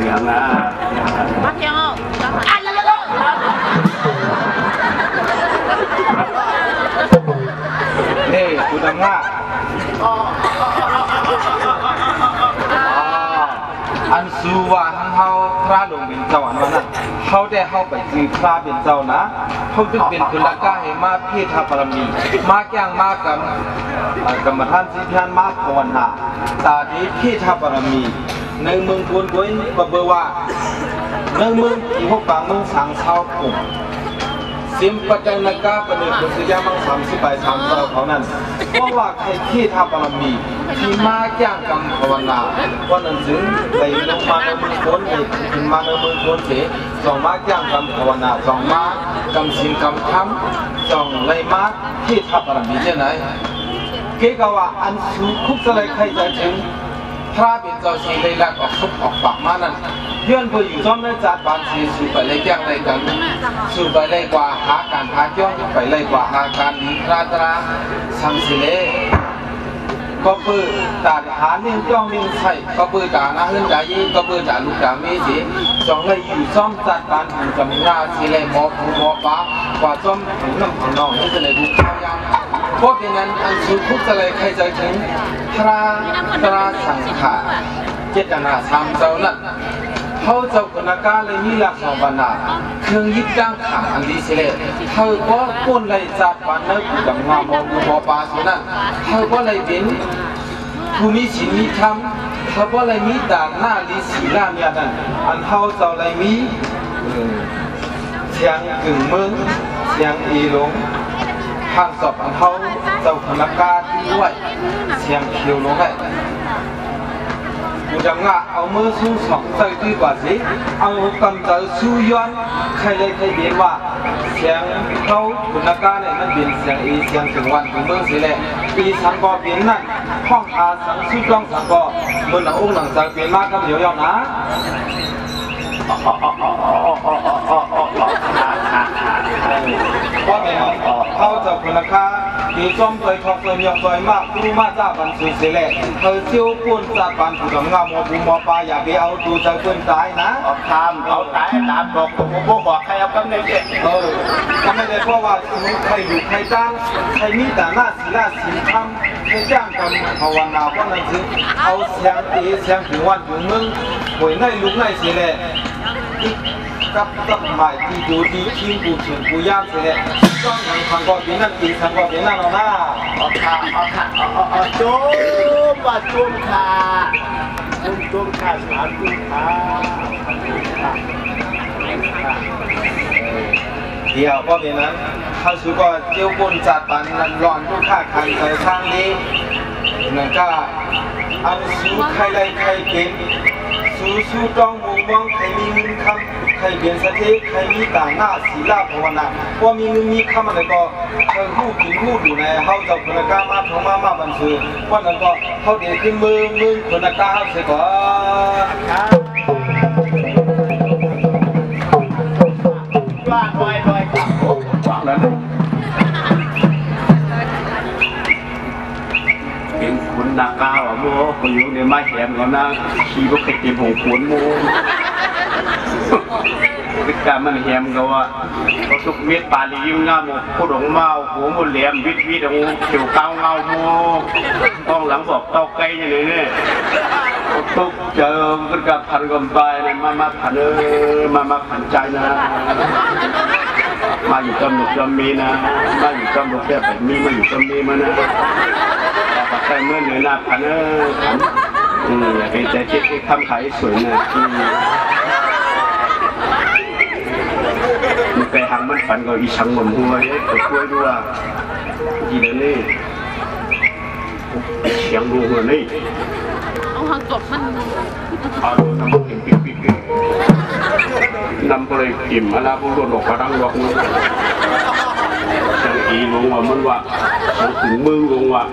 อย่างนะมาเที่ยวนี่คุณดังว่าอันสูว่าทั้งเขาพระหลวงเป็นเจ้าอันนั้นเขาได้เข้าไปคือพระเป็นเจ้านะเขาจึงเป็นคุณลักษณ์ให้มาพิธาบารมีมาแก่งมากันกรรมฐานสิทธิานมาภาวนาตาดีพิธาบารมีในเมืองกวนกวยบเบว่าในเมืองที่พวกบางเมืองสังเท้าผมสิมปัจจัยนักกาปนิพุทธิยามัง30 ใบ 30เขานั้นเพราะว่าใครที่ทำบารมีที่มาแก่งกรรมภาวนาวันนั้นถึงไปลงมาในเมืองคนเอกขึ้นมาในเมืองคนเสสองมาแก่งกรรมภาวนาสองมากรรมสินกรรมธรรมสองเลยมาที่ทำบารมีเช่นไหนเกี่ยวกับอันสุขุสเลยใครจะถึงพระเป็นเจ้าชีเลยลักออกทุกออกปากมานั้นเยื่อนไปอยู่ซ้อมในจัดบานสีสู่ไปเลยแจ้งเลยกันสู่ไปเลยกว่าหาการหาจ้องไปเลยกว่าหาการดีพระตราสังสิเลก็เปิดตาหาเลี้ยงจ้องเลี้ยงใส่ก็เปิดตาหน้าเฮือนใจยิ่งก็เปิดตาลูกตามีสิจองเลยอยู่ซ้อมจัดบานถึงจำราสิเลยหมอผู้หมอป้ากว่าซ้อมถึงน้ำของน้องให้จะเลยดูข้าวยามเพราะฉะนั้นอันสุขุจะเลยใครจะถึงพระตราสังขารเจตนาสามเจ้านั้นเขาเจ้าคนกาเลยมีหลักสองบรรดาเครื่องยึดจ้างขังอันดีเสเลยเขาก็ก้นเลยจัดบานเนื้อผู้ดังงามผู้หมอปลาส่วนนั้นเขาก็เลยเป็นผู้มีศีลมีธรรมเขาก็เลยมีด่านหน้าลีศีลาเมียนั้นอันเขาเจ้าเลยมีเสียงกึ่งเมืองเสียงอีหลงทางสอบอันเขาเจ้าคนกาที่ด้วยเสียงเขียวลงได้กูจะง่าเอามือสู้สองใจดีกว่าสิเอากำจัดสู้ย้อนใครเลยใครเห็นว่าเสียงเขาคุณกาเนี่ยมันเป็นเสียงอีเสียงถึงวันถึงเมืองสิแหละปีสังกอเป็นนั่นห้องอาสังสู้จ้องสังกอเมื่อหนังองค์หนังสังเป็นมากครับเดี๋ยวยอมนะเพราะเนี่ยเขาจะคุณกามีจอมเคยทอกเคยมีเคยมากรู้มาจากบันสุเสลเคยเที่ยวปุ่นจากบันผู้ดำงามผู้หมอปลาอย่าไปเอาตัวใจเพื่อนตายนะเอาทำเอาตายตามบอกผมบอกใครเอากำเนิดก็ไม่ได้เพราะว่าใครอยู่ใครจ้างใครมีแต่หน้าศีลาศีลธรรมใครจ้างกันภาวนาเพราะนั้นจึงเอาเสียงตีเสียงถึงวันถึงมึงหวยในลุกในเสลกับหมายที่ดูดีทิ้งกูถึงกูย่างเสร็จต้องทางก็เป็นนั่นตีทางก็เป็นนั่นเอาหน้าจุ่มว่าจุ่มขาจุ่มขาสามจุ่มขาเดี๋ยวก็เป็นนั้นเขาสุก็เจ้าบนจัดปันนันร้อนทุกข้าคันใส่ข้างนี้นั่นก็เอาสู้ใครได้ใครเป็นสู้ต้องมุ่งมั่นใครมีเงินคำใครเบียนสติใครมีต่างหน้าศีลาภาวนาว่ามีเงินมีคำอะไรก็เคยหู้กินหู้ดูในเขาจะคนกามาทงมาบันทึกว่านั้นก็เขาเดี๋ยวขึ้นมือคนกาเขาเสียก่อนว่าบ่อยกับฟังแล้วเป็นคนนักกาวโม่คนอยู่ในไม้แขมเขานั่งขี่รถเก็บหงขวนโม่วิการมันแหมเขาว่าเขาสุกเม็ดปลาลีงามผู้ดงเมาหัวมุนเหลี่ยมวิดงเขียวเก้าเงาโม่ต้องหลังบอกเต้าไก่อย่างนี้เนี่ยทุกเจอกันกับพันกำไปเลยมาพันมาพันใจนะมาอยู่จำหนุกจำมีนะมาอยู่จำหนุกแค่แบบมีมาอยู่จำมีมานะแต่ใครเมื่อเหนือหน้าพันอย่าไปใจเจ็บทำขายสวยนะมันไปทางมันฝันก็อีชังหมุนหัวก็ช่วยด้วยยีนั่นนี่เสียงดูหัวนี่เอาหางกบมันเอาน้ำกินปิ๊กน้ำก็เลยกินมาแล้วพวกโดนออกกระดังหลอกนู้นฉันอีลงว่ามันว่าฉันถึงมือลงว่า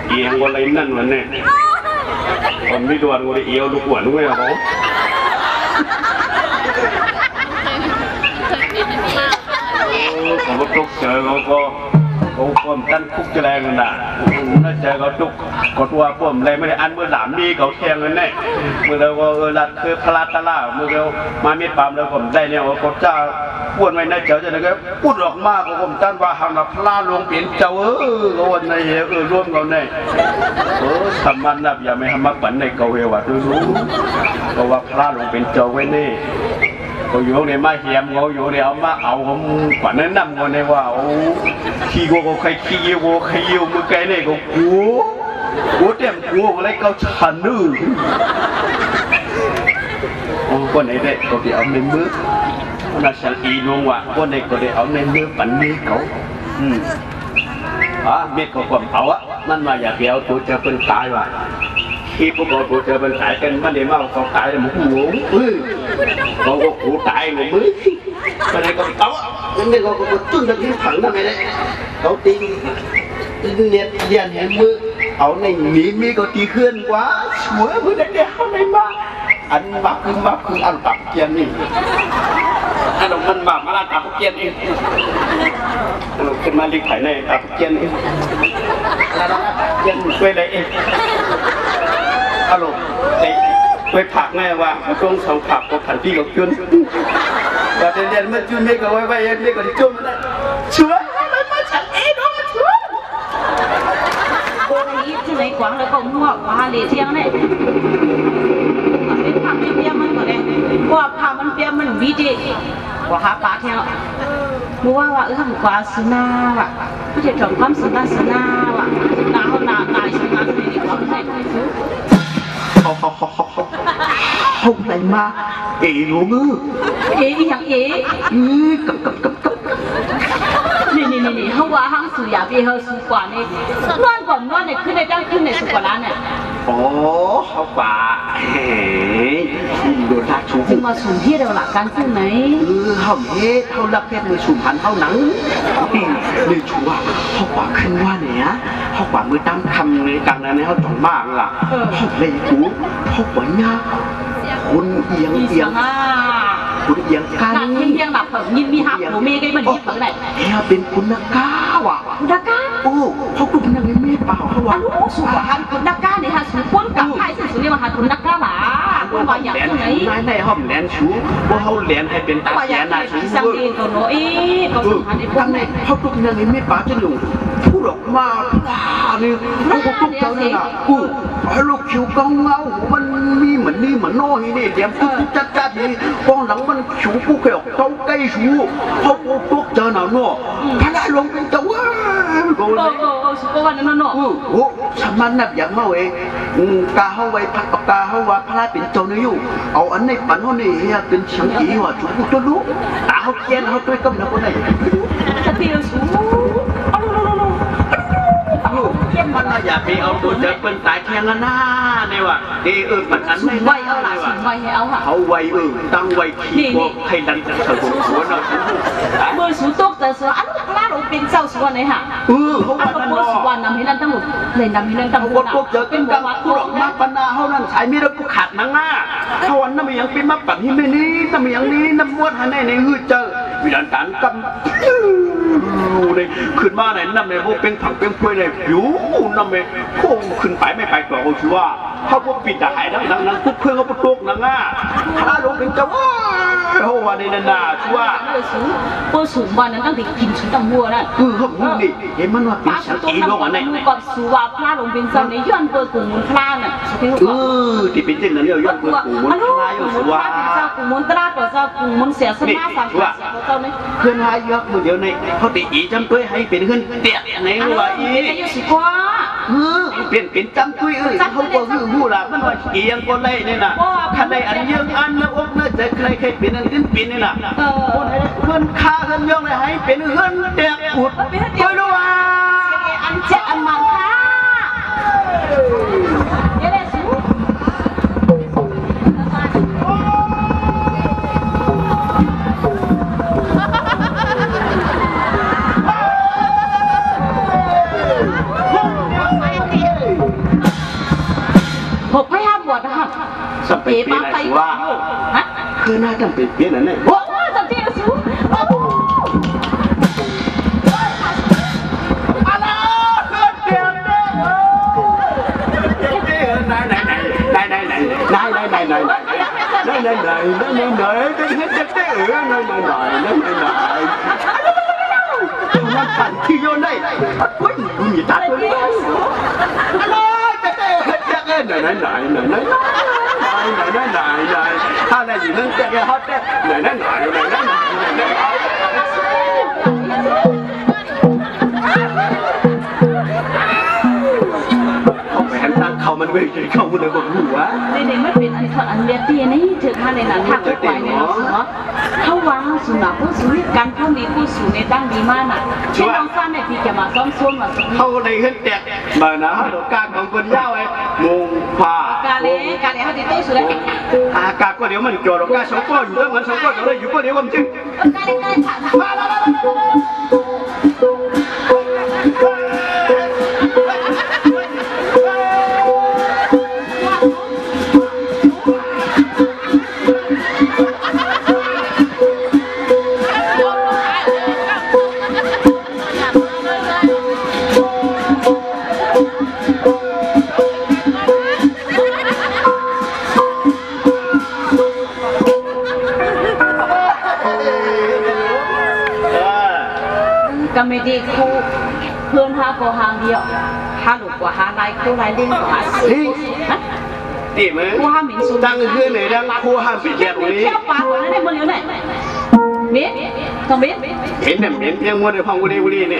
เอียงวันไรนั่นวันนี้คนไม่ดวนวันเอียวลูกหัวนู้นเหรอผมก็ตกเจอเขาก็ความตั้นคุกจะแรงนะน่าเจอเขาตุก ก็ตัวผมอะไรไม่ได้อันเมื่อ3 ปีเขาแข่งกันแน่เมื่อเราก็รัดคือพลาดตลาดเมื่อเรามาเม็ดปามแล้วผมได้เนี่ยก็จะพูดไว้ในเจ้าจะนะก็พูดออกมาก็ผมตั้งว่าหางพลาดลงเปลี่ยนเจ้าก็วันในร่วมเราเนี่ยสำมันนับอย่าไม่ทำมาปั่นในเกาเวว่าดูก็ว่าพลาดลงเป็นเจ้าไว้นี่ก็อยู่ในมาเหียมเขาอยู่ในเอามาเอาผมกว่านั้นนำคนในว่าโอ้ขี้โง่ใครขี้โง่ใครยิ้วมือไกลเนี่ยก็กูเต็มกูอะไรก็ชันนึงคนไหนได้ก็ไปเอาในมือน่าช่างอีน้องว่าคนไหนก็ได้เอาในมือปั่นมือเขาเม็ดก็ความเอามันมาอยากเอาตัวเจอเป็นตายว่ะที่พวกเราตัวเจอเป็นตายกันมันเดี๋ยวมาเขาตายหมูหัวเขาก็หูตายหมูมือคนไหนก็เอาคนไหนก็จุ่มตะกี้ถังทำไมได้เขาตีเลียนเห็นมือเอาในนี้มีก็ตีเคลื่อนกว่าชัวร์มือได้เดี๋ยวไม่มาอันบักคืออันตับเกียนนี่อันนั้นมันบักมาละตับเกียนเองอันนั้นขึ้นมาลิขไถในตับเกียนเองเกียนช่วยอะไรเองอารมณ์ไปผักแม่ว่าตรงสองผักก็ผันพี่กับจุนแต่เรียนเมื่อจุนไม่ก็ไว้เรียกก็จุนชัวร์อะไรมาฉันเองน้องชัวร์cô ấy chứ lấy quán nó không mua hoa lì thiêng này bên phạm bên bia mình của đây qua phạm bên bia mình ví đi qua há bá theo muaว่าthằng quá sứ naว่ะผู้จัดการความสนาสนาว่ะนาเขานาตายสนาสนาดีกว่าไม่ได้ซื้อkhông phải mà ế luôn ếอย่างเอ๋cầmนี่เขาว่าห้างสุยาเบี้ยเขาสุกว่านี่นอนก่อนนอนเนี่ยขึ้นในตั้งขึ้นในสุกว่าร้านเนี่ยเขาป่าโดนทักชูจึงมาสูงที่เราหลักการขึ้นไหมเขาเขาลักเพชรมือสูงพันเท่าหนังเลยชัวเขาป่าขึ้นว่าเนี่ยเขาป่ามือตั้งทำในกลางนั้นเขาจ่องมากล่ะเขาเลยกูเขาป่าเนี่ยคุณเอียงคุณเอียงกันเอียงแบบยินมีหักหัวเมย์กันมันยิบแบบไหนเป็นคุณนักก้าว่ะคุณนักก้าเขากลุ่มยังไม่เปล่าเขาว่าสุขภาพคุณนักก้าเนี่ยฮะสุขพ้นกับใครสุดๆเนี่ยมาหาคุณนักก้าหล่ะคุณว่าอย่างไรในห้องแหลนชูว่าเขาแหลนให้เป็นตาแหลนนะชูสังเกตตัวโน้ยก็สุขภาพในพวกนี้เขากลุ่มยังไม่เปล่าจะหนุ่มพูดออกมาเนี่ยเขากลุ่มเจ้าเนี่ยลูกคิวกังเงามันมีเหมือนนี่เหมือนน้อยนี่เดี๋ยวปุ๊บจัดนี่กองหลังมันชูผู้เขียวเขาใกล้ชูเขาปุ๊บเจอหนาวเนาะพระลงเป็นเจ้าสุขภาพนั่นเนาะสมันนับอย่างเมาเองกาเขาไว้พักกาเขาว่าพระเป็นเจ้าเนื้ออยู่เอาอันในปันเขาเนี่ยเป็นช่างกีว่ะชูผู้ตัวรู้ตาเขาเกียนเขาตัวกำลังคนไหนสติสูมันอยากไปเอาตัวเจอเป็นตายแข่งหน้าเนี่ยว่ะปัจจัยไม่ไหวเอาหล่ะไหวเอาค่ะเขาไหวตั้งไหวขี้โกงให้ดันจะเถิดหัวหน่อยเมื่อสูตกจะสอันกล้าลงเป็นเจ้าสวนเลยค่ะเขาว่าเมื่อสวนนำให้นั่นตั้งหมดเลยนำให้นั่นตั้งหมดพวกเจอเป็นกลางคู่หลอกมาปนาเขานั่นสายมีเราผู้ขาดนังหน้าเขาวันนั้นมันยังเป็นมาปั่นที่ไม่นี้นั่นมันยังนี้น้ำม้วนให้ในหื้อเจอวิญญาณการกำเลยขึ้นมาไหนนั่นเลยพวกเป็นถังเป็นถ้วยเลยผิวนั่นเลยโค้งขึ้นไปไม่ไปต่อเขาชื่อว่าเขาพวกปิดแต่หายนั่งปุ๊บเพื่อนเขาปุ๊บตกนังอ่ะถ้าลงเป็นจะว่าเขาว่าในนาชื่อว่าพวกสูงวันนั้นตั้งแต่กินชุดตั้งวัวนั่นเขาพูดดิเห็นมันว่าเป็นฉันเองลงอันไหนก่อนสูว่าพลาลงเป็นเจ้าในย้อนเปิดกลุ่มมุนพลาน่ะที่เป็นจริงนั่นเนี่ยย้อนเปิดกลุ่มมุนพลาอยู่สูว่าเจ้ากลุ่มมุนตราต่อเจ้ากลุ่มมุนเสียสมาสังกัดเจ้าเนี่ยเพื่อนหายยกมือเดียวในเขาติอีจำตัวให้เป็นขึ้นเตี้ยในว่าอีเป็นจำตุ้ยเขาบอกหูล่ะมันว่าเอียงคนไรเนี่ยนะขันในอันยังอันนะอกน่าจะใครเป็นอันขึ้นปีนี่นะคนฆ่าคนย่องเลยให้เป็นเฮือนเด็กอุดไปดูว่าอันเจ็ดอันมันค่ะผมพยายามบวชนะครับสัมเปียนอะไรวะคือน่าจะเป็นเปียนนั่นเองโอ้สัมเปียนสูอะไรเกิดเปลี่ยน มันปั่นที่โยนได้เฮ้ยกูมีตาตัวนี้อะไรจะได้ไหนถ้าได้อยู่นั่นจะฮอตได้ไหนเขาแหวนตั้งเขามันเวทีเขามันเลยบอกหัวในไม่เป็นอันทอดอันเลียตีนี่เธอท่าในนั้นทักไปในเราเนาะเขาว่าสุนัขผู้สูงการเขามีผู้สูงในตั้งดีมากน่ะเช่นน้องฟ้าในปีจะมาซ้อมซ้อมมาสักเขาในขึ้นแตกมานะการของคนยาวไอ้มุงผ้าการเลี้ยเขาติดตู้สุดเลยอากาศก็เดี๋ยวมันเกี่ยวกับการสองก้อนอยู่แล้วมันสองก้อนเลยอยู่ก็เดี๋ยวมันจึงการเลี้ยก็ไม่ดีคู่เพื่อนหาก็หางเดียวหาหลุดกว่าหาลายคู่ลายเล่นกว่าหาสิดีมั้ยคู่หาหมิ่นสูงตั้งคือไหนดังคู่หาปิดแยกตรงนี้เที่ยวปากวันนั้นบนเหลียวไหนเบ็ดต้องเบ็ดเห็นเนี่ยเห็นเพียงมัวในห้องบุรีนี่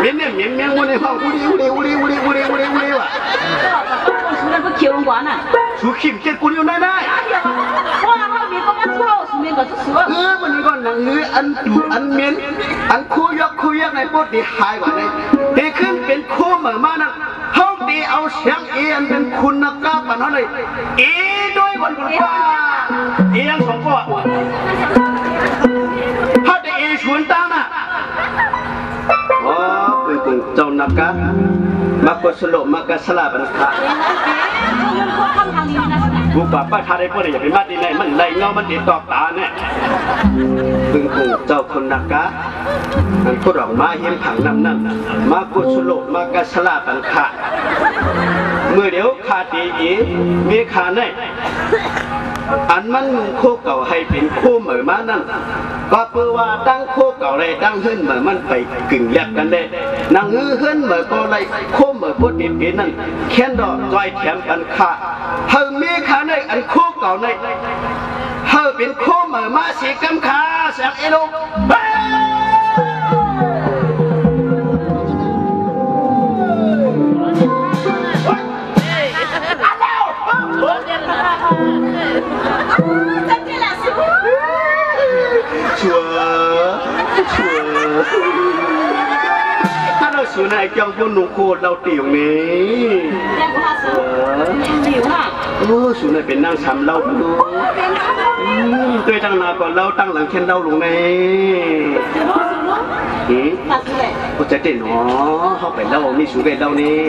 เห็นเนี่ยเห็นเพียงมัวในห้องบุรีว่ะสุนัขก็เขียวกว่าน่ะสุขิมเจ็ดกุลอยู่ได้ว่าเขามีก็มาเช่าสุนัขก็จะสวยมันก็หนังเนื้ออันเมียนอันคู่ยักในปอดดีหายกว่าเลยเด็กขึ้นเป็นคู่เหมือนมานั่งห้องดีเอาเสียงเอียนเป็นคุณนักกาปันนั่นเลยด้วยคนกว่ายังสองก้อนถ้าได้ชวนตั้งน่ะอ๋อเป็นเจ้านักกามากกสโลมากกสลาบันคาบุปผาทาได้พวกนี้อย่าไปมาดีเลยมันไหลเงามันติดต่อตาเนี่ยพึงกูเจ้าคนนักกะนั่นพูดออกมาเห็นผังน้ำนั่นมากกสโลมากกสลาบันคาเมื่อเดี๋ยวขาดีมีขาในอันมันโคเก่าให้เป็นโคเหมือนมานั่นก็เพื่อว่าตั้งโคเก่าเลยตั้งขึ้นเหมือนมันไปกึ่งแยกกันได้นางขึ้นเหมือนก็เลยโคเหมือนพูดดีๆนั่นแค่ดอกจอยแถมกันขาเฮามีขาในอันโคเก่าในเฮาเป็นโคเหมือนมาสีกำขาแสงเอโลชัวถ้าเราสูนายจังพูนหนุ่มโคตรเราติ๋วนี้ติ๋วอ่ะสูนายเป็นนั่งช้ำเราดูตัวตั้งนาก่อนเราตั้งหลังเข็นเราลงในกูจะเด่นหรอเขาเป็นเรามีสูเป็นเรานี่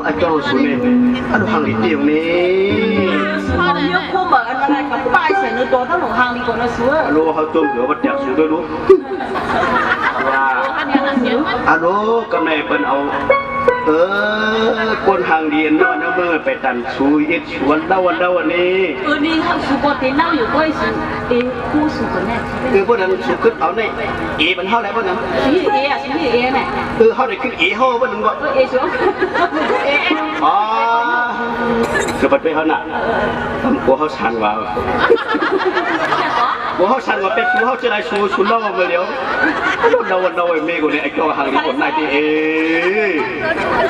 ไอ้เจ้าสูเนี่ยอันหังลิติ๋วนี้เยอะคู่เหมือนอะไรกับป้ายเสียในตัวทั้งหลงหางนี่ก่อนนะสัวรู้เขาจมเหลือวัดจับสูด้วยรู้ว่าอันนู้ก็ไม่เป็นเอาคนหางเดียนนอนนะเมื่อไปตันสูยิดชวนเล่าวันนี้นี่เขาสูบตีนเล่าอยู่ด้วยสูคู่สูกันแน่พวกนั้นสูขึ้นเอาในมันเท่าไหร่พวกนั้นชื่อเนี่ยเขาได้ขึ้นเขาพวกนั้นว่าสูอ๋อคือปัดไปเขาหนักกลัวเขาชันว่ากลัวเขาชันว่าเป็นกลัวเขาจะได้สูเล่ามาเดียวเราไอ้เมฆคนนี้ไอ้เจ้าหางนี่คนนายที่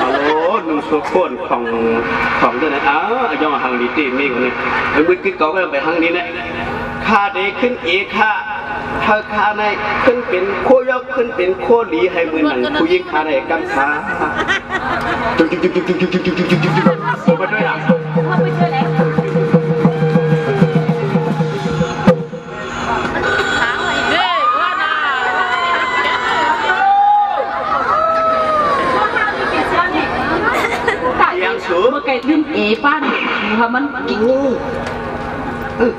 ฮัลโหลนุ่งสุขคนของด้วยนะไอ้เจ้าหางนี่ที่เมฆคนนี้ไอ้บุญกิจเขาก็ไปหางนี้เนี่ยข้าได้ขึ้นข้าข้าในขึ้นเป็นโคยกขึ้นเป็นโคหลีให้มือหนังผู้ยิงข้าในกำขาจุ๊บไปด้วยอ่ะเมื่อไก่ลิ้นป้าเนี่ยค่ะมันกิน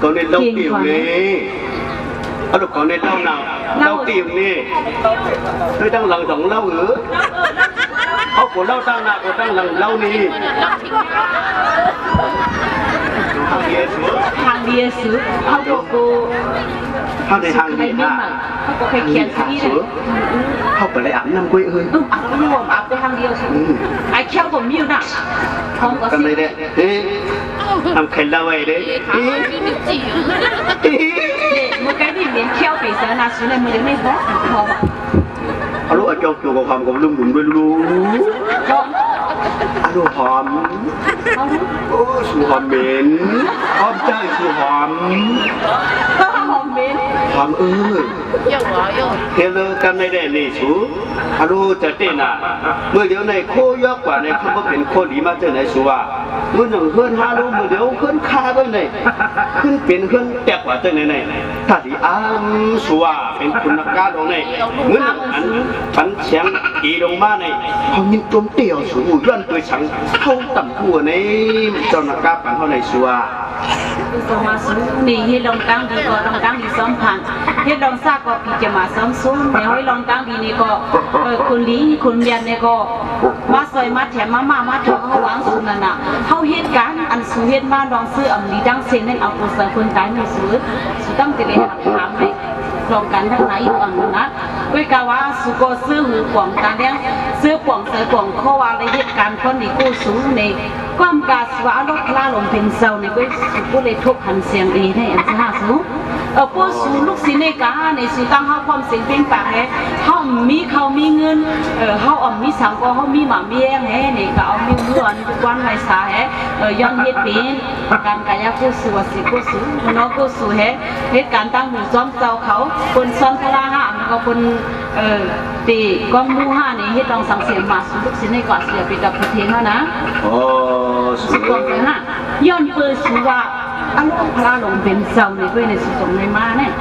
ก็ในเล่าติ๋วนี่เอาลูกก็ในเล่าหนาวเล่าติ๋วนี่ด้วยตั้งหลังสองเล่าหรือ เขาปวดเล่าตั้งหน้าปวดตั้งหลังเล่านี่ทางเดียสือเขาก็เขาในทางดีค่ะเขาก็เคยเขียนที่นี่เลยเขาไปเลยอาบน้ำกุ้ยเอ้ยอาบก็ไม่รวมอาบไปทางเดียวสิไอ้เขี้ยวผมมีอยู่นะพร้อมก็สิเฮ้ยทำใครเล่าไว้เลยเมื่อกี้ที่เลี้ยงเขี้ยวไปเสือนาสุนัยมือไม่พอเอาลูกจงจูกับความกับลุ่มหลุมด้วยลูกเอาลูกหอมโอ้สูหอมเหม็นหอมใจสูหอมหอมเฮลโลกันไม่ได้นี่สูอาลูจะเต้นอ่ะเมื่อเดี๋ยวในโคยกกว่าในคำว่าเป็นโคดีมาเจอในสูว่าเมื่อหนึ่งเพื่อนห้าลูกเมื่อเดี๋ยวเพื่อนคาไปไหนขึ้นเป็นเพื่อนแตกกว่าเจอไหนถ้าที่อ้ามสูว่าเป็นคุณนักการตรงไหนเมื่อหนึ่งอันเสียงอีลงมาในเขายินจมเตี่ยวสูย้อนตัวฉันเข้าต่ำหัวในเจ้านักการปันเท่าในสูว่าก็มาสู้นี่ให้ลองตั้งดีก็ลองตั้งดีซ้อมผ่านให้ลองซากก็พี่จะมาซ้อมสู้เดี๋ยวให้ลองตั้งดีนี่ก็คุณลีคุณยันเนี่ยก็มาซอยมาแถมมาถอเขาวางสุนันน่ะเขาเหตุการณ์อันสู้เหตุมาลองซื้ออันนี้ดังเซนนั่นเอาผู้เสือคนตายไม่ซื้อตั้งแต่เลยถามให้ลองกันทั้งไหนอยู่อันนั้นนะด้วยกาว่าสุโกซื้อหูกว่างการเลี้ยงซื้อกว่างเสือกว่างข้อว่าในเหตุการณ์คนนี้กู้สูงในความกาสวะลดลาลงเป็นเศร้าในกุ้ยสุกุเลยทุกหันเสียงเอในอันที่ห้าสูผู้สูลูกศิษย์ในกาในสุตั้งเขาความเสียงเป็นปากแห่เขามีเขามีเงินเขาอ่อมมีสังก็เขามีหมาเบี้ยแห่เนี่ยก็เอามีเงินทุกวันไรสาแห่ย้อนเหตุเป็นการกายกู้สูวสิกู้สูน้องกู้สูแห่เหตุการณ์ตั้งหูซ้อมเจ้าเขาคนซ้อมพลาห้าแล้วก็คนตีกองมูห้านี่เหตุลองสังเสียมาสุลูกศิษย์ในก่อนเสียไปกับประเทศเขานะสุกองเลยฮะย้อนเปิดสุว่าอันพลาลงเป็นเศร้าในด้วยในสุสงในมาเนี่ย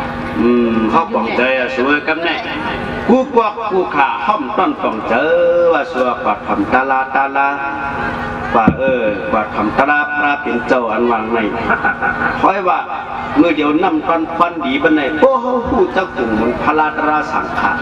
เขาบอกใจสวยกันแน่กูกวักกูขาห้อมต้นต้องเจอว่าสวยกว่าคำตาลาว่ากว่าคำตาลาพระเป็นเจ้าอันวางในคอยว่าเมื่อเดี๋ยวนำตอนควันดีบันไดโอ้โหเจ้ากลุ่มมันพลาดราสังขาร